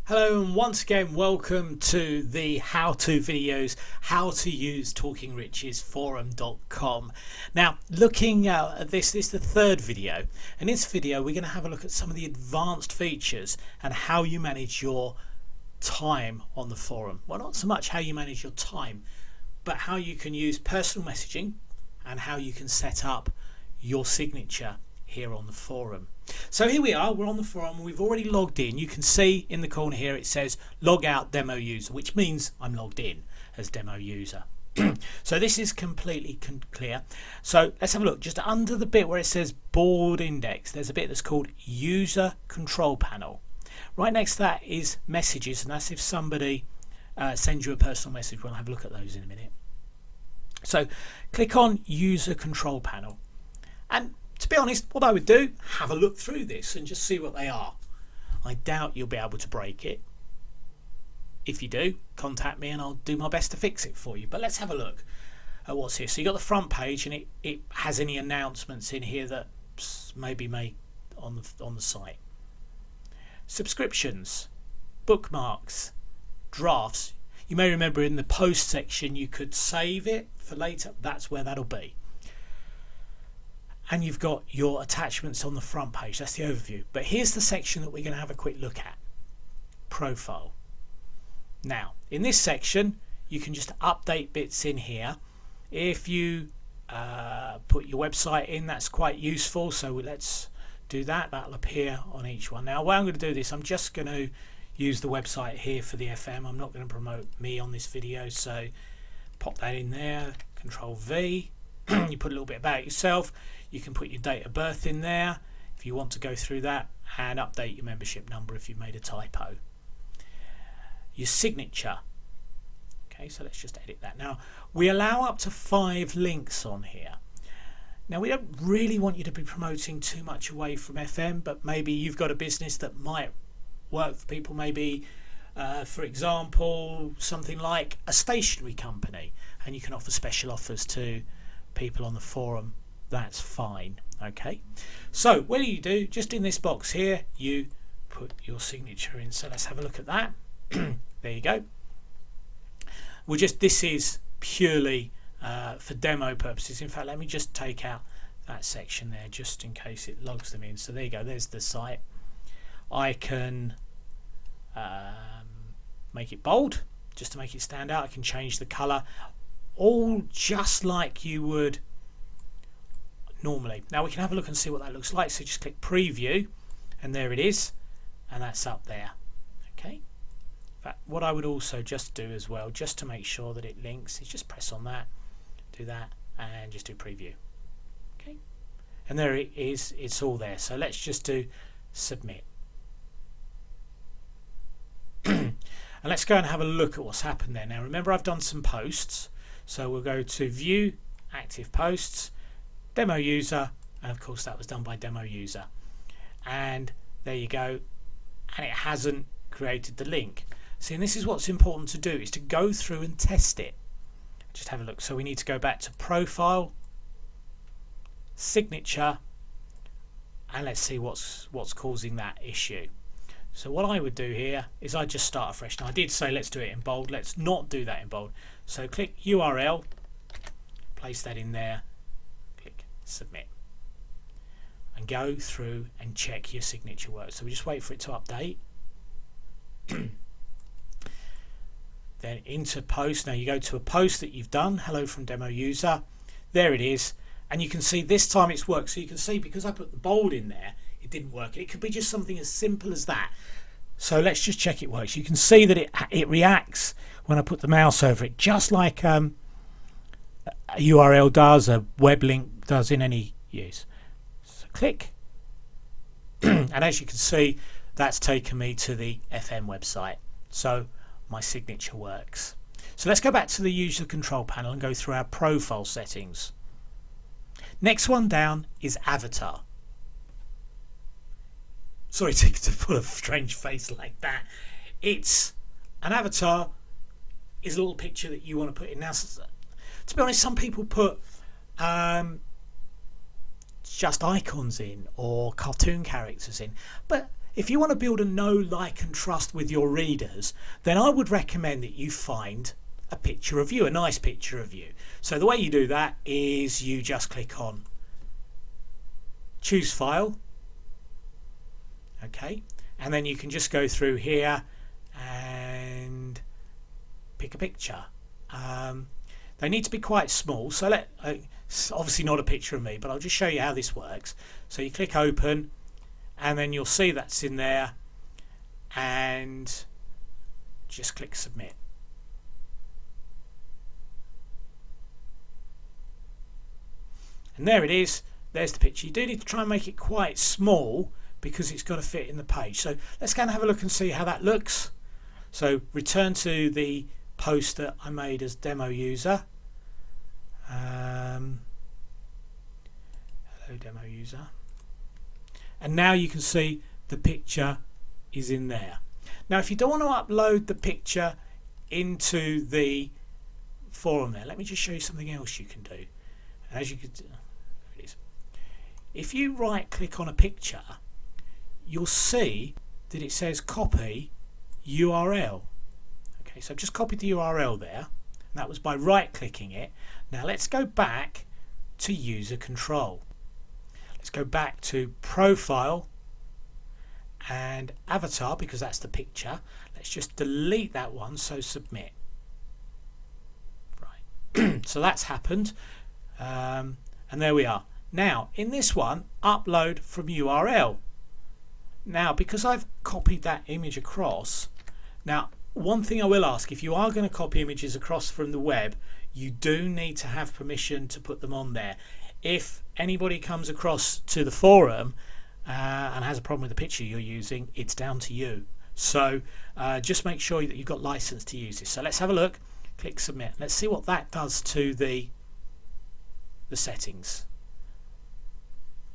Hello and once again welcome to the how-to videos, how to use talkingrichesforum.com. Now looking at this is the third video, and in this video we're going to have a look at some of the advanced features and how you manage your time on the forum. Well, not so much how you manage your time, but how you can use personal messaging and how you can set up your signature here on the forum. So here we are, we're on the forum, we've already logged in. You can see in the corner here it says log out demo user, which means I'm logged in as demo user. So this is completely clear. So let's have a look. Just under the bit where it says board index, there's a bit that's called user control panel. Right next to that is messages, and that's if somebody sends you a personal message. We'll have a look at those in a minute. So click on user control panel, and to be honest, what I would do, have a look through this and just see what they are. I doubt you'll be able to break it. If you do, contact me and I'll do my best to fix it for you. But let's have a look at what's here. So you've got the front page, and it has any announcements in here that may be made on the site. Subscriptions, bookmarks, drafts. You may remember in the post section you could save it for later. That's where that'll be. And you've got your attachments on the front page. That's the overview. But here's the section that we're going to have a quick look at. Profile. Now, in this section, you can just update bits in here. If you put your website in, that's quite useful. So let's do that. That'll appear on each one. Now, while I'm going to do this, I'm just going to use the website here for the FM. I'm not going to promote me on this video. So pop that in there. Control V. You put a little bit about yourself. You can put your date of birth in there if you want to go through that, and update your membership number if you've made a typo. Your signature. Okay, so let's just edit that. Now, we allow up to 5 links on here. Now, we don't really want you to be promoting too much away from FM, but maybe you've got a business that might work for people. Maybe, for example, something like a stationery company, and you can offer special offers to people on the forum. That's fine. Okay, so what do? Just in this box here, you put your signature in. So let's have a look at that. There you go. This is purely for demo purposes. In fact, let me just take out that section there just in case it logs them in. So there you go, there's the site. I can make it bold just to make it stand out. I can change the color, all just like you would normally. Now we can have a look and see what that looks like. So just click preview, and there it is, and that's up there. Okay. In fact, what I would also just do as well, just to make sure that it links, is just press on that, do that, and just do preview. Okay. And there it is. It's all there. So let's just do submit. And let's go and have a look at what's happened there. Now remember, I've done some posts, so we'll go to view active posts, demo user, and of course that was done by demo user, and there you go, and it hasn't created the link. See, and this is what's important to do, is to go through and test it. Just have a look. So we need to go back to profile, signature, and let's see what's causing that issue. So what I would do here is I'd just start afresh. Now I did say let's do it in bold. Let's not do that in bold. So click URL, place that in there, click submit, and go through and check your signature works. So we just wait for it to update. Then into post. Now you go to a post that you've done, hello from demo user. There it is, and you can see this time it's worked. So you can see, because I put the bold in there, it didn't work. It could be just something as simple as that. So let's just check it works. You can see that it reacts when I put the mouse over it, just like a URL does, a web link does in any use. So click, and as you can see, that's taken me to the FM website. So my signature works. So let's go back to the user control panel and go through our profile settings. Next one down is avatar. Sorry to put a strange face like that. It's an avatar is a little picture that you want to put in. Now, to be honest, some people put just icons in or cartoon characters in, but if you want to build a know, like and trust with your readers, then I would recommend that you find a picture of you, a nice picture of you. So the way you do that is you just click on choose file, okay, and then you can just go through here and pick a picture. They need to be quite small, so it's obviously not a picture of me, but I'll just show you how this works. So you click open, and then you'll see that's in there, and just click submit. And there it is. There's the picture. You do need to try and make it quite small because it's got to fit in the page. So let's go and have a look and see how that looks. So return to the post that I made as demo user. Hello demo user. And now you can see the picture is in there. Now if you don't want to upload the picture into the forum there, let me just show you something else you can do. And as you can do, there it is. If you right click on a picture, you'll see that it says copy URL. Okay, so I've just copied the URL there, and that was by right clicking it. Now let's go back to user control. Let's go back to profile and avatar, because that's the picture. Let's just delete that one, so submit. Right. So that's happened, and there we are. Now in this one, upload from URL. Now because I've copied that image across, now one thing I will ask, if you are going to copy images across from the web, you do need to have permission to put them on there. If anybody comes across to the forum and has a problem with the picture you're using, it's down to you. So just make sure that you've got license to use this. So let's have a look. Click submit. Let's see what that does to the settings.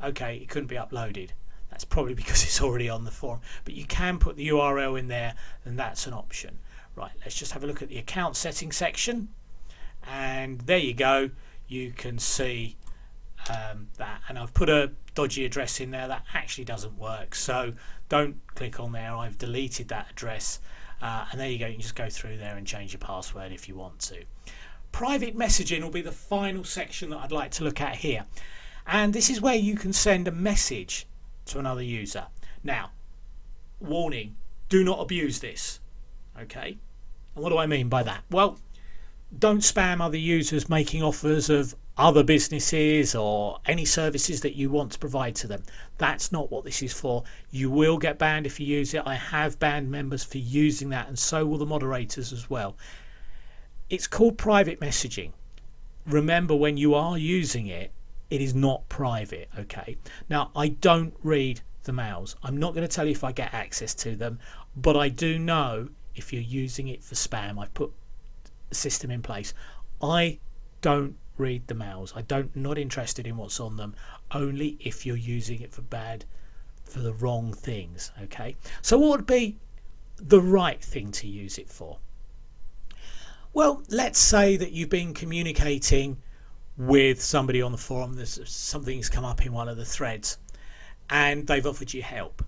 Okay, it couldn't be uploaded. That's probably because it's already on the forum, but you can put the URL in there, and that's an option. Right, let's just have a look at the account settings section, and there you go. You can see that, and I've put a dodgy address in there that actually doesn't work, so don't click on there. I've deleted that address, and there you go. You can just go through there and change your password if you want to. Private messaging will be the final section that I'd like to look at here, and this is where you can send a message to another user. Now, warning, do not abuse this. Okay, and what do I mean by that? Well, don't spam other users making offers of other businesses or any services that you want to provide to them. That's not what this is for. You will get banned if you use it. I have banned members for using that, and so will the moderators as well. It's called private messaging. Remember, when you are using it, it is not private. Okay, now I don't read the mails. I'm not going to tell you if I get access to them, but I do know if you're using it for spam. I've put a system in place. I don't read the mails. Not interested in what's on them, only if you're using it for the wrong things. Okay, so what would be the right thing to use it for? Well, let's say that you've been communicating with somebody on the forum. Something's come up in one of the threads and they've offered you help.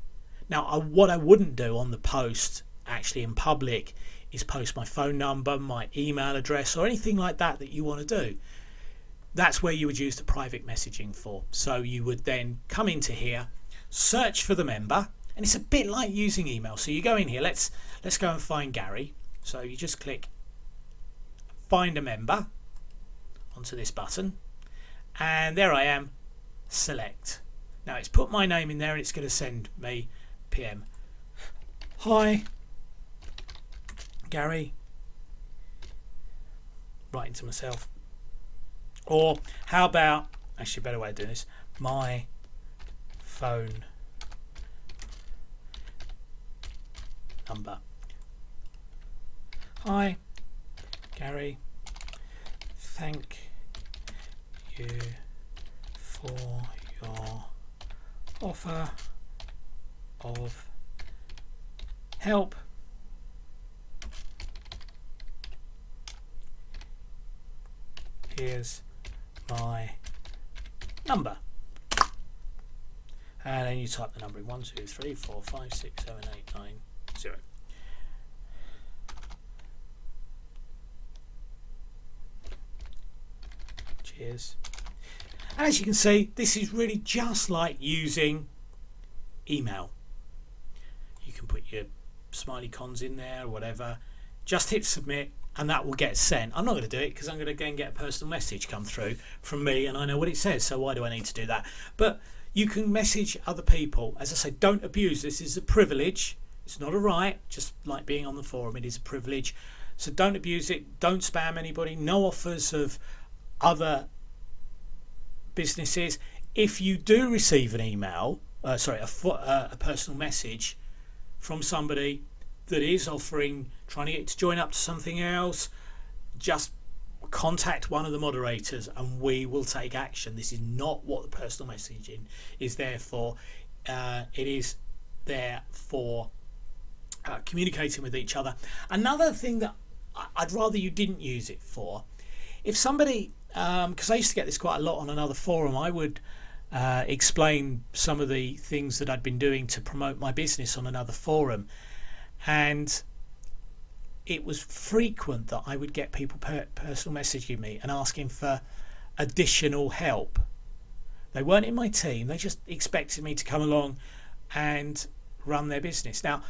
Now what I wouldn't do on the post actually in public is post my phone number, my email address, or anything like that you want to do. That's where you would use the private messaging for. So you would then come into here, search for the member, and it's a bit like using email. So you go in here, let's go and find Gary. So you just click find a member onto this button, and there I am, select. Now it's put my name in there, and it's going to send me PM. Hi Gary, writing to myself. Or how about, actually a better way of doing this, my phone number. Hi Gary, thank you for your offer of help. Here's my number. and then you type the number in 1 2 3 4 5 6 7 8 9 0. Cheers. And as you can see, this is really just like using email. You can put your smiley cons in there or whatever, just hit submit, and that will get sent. I'm not going to do it because I'm going to go and get a personal message come through from me, and I know what it says, so why do I need to do that? But you can message other people. As I say, don't abuse this. This is a privilege. It's not a right, just like being on the forum, it is a privilege. So don't abuse it, don't spam anybody, no offers of other businesses. If you do receive an email, a personal message from somebody that is offering, trying to get you to join up to something else, just contact one of the moderators and we will take action. This is not what the personal messaging is there for. It is there for communicating with each other. Another thing that I'd rather you didn't use it for, if somebody, because I used to get this quite a lot on another forum, I would explain some of the things that I'd been doing to promote my business on another forum, and it was frequent that I would get people personal messaging me and asking for additional help. They weren't in my team, they just expected me to come along and run their business. Now,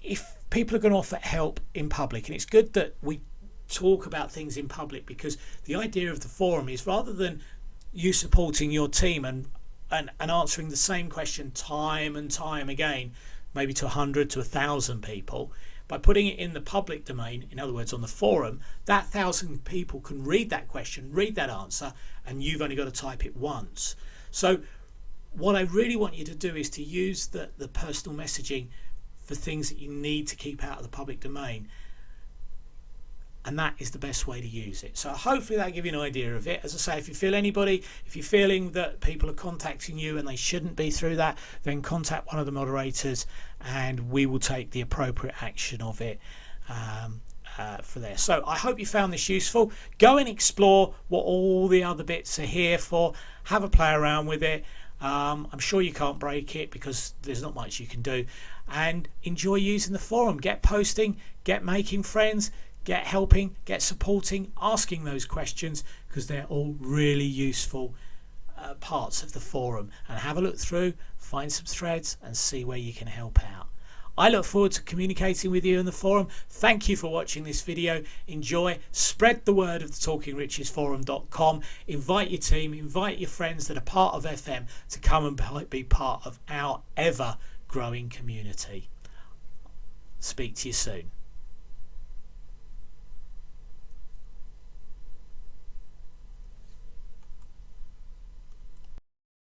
if people are going to offer help in public, and it's good that we talk about things in public, because the idea of the forum is, rather than you supporting your team and answering the same question time and time again, maybe to 100 to 1,000 people, by putting it in the public domain, in other words on the forum, that 1,000 people can read that question, read that answer, and you've only got to type it once. So what I really want you to do is to use the personal messaging for things that you need to keep out of the public domain, and that is the best way to use it. So hopefully that'll give you an idea of it. As I say, if you're feeling that people are contacting you and they shouldn't be through that, then contact one of the moderators and we will take the appropriate action of it for there. So I hope you found this useful. Go and explore what all the other bits are here for. Have a play around with it. I'm sure you can't break it because there's not much you can do, and enjoy using the forum. Get posting, get making friends, get helping, get supporting, asking those questions, because they're all really useful parts of the forum. And have a look through, find some threads and see where you can help out. I look forward to communicating with you in the forum. Thank you for watching this video. Enjoy, spread the word of the TalkingRichesForum.com. Invite your team, invite your friends that are part of FM to come and be part of our ever growing community. Speak to you soon.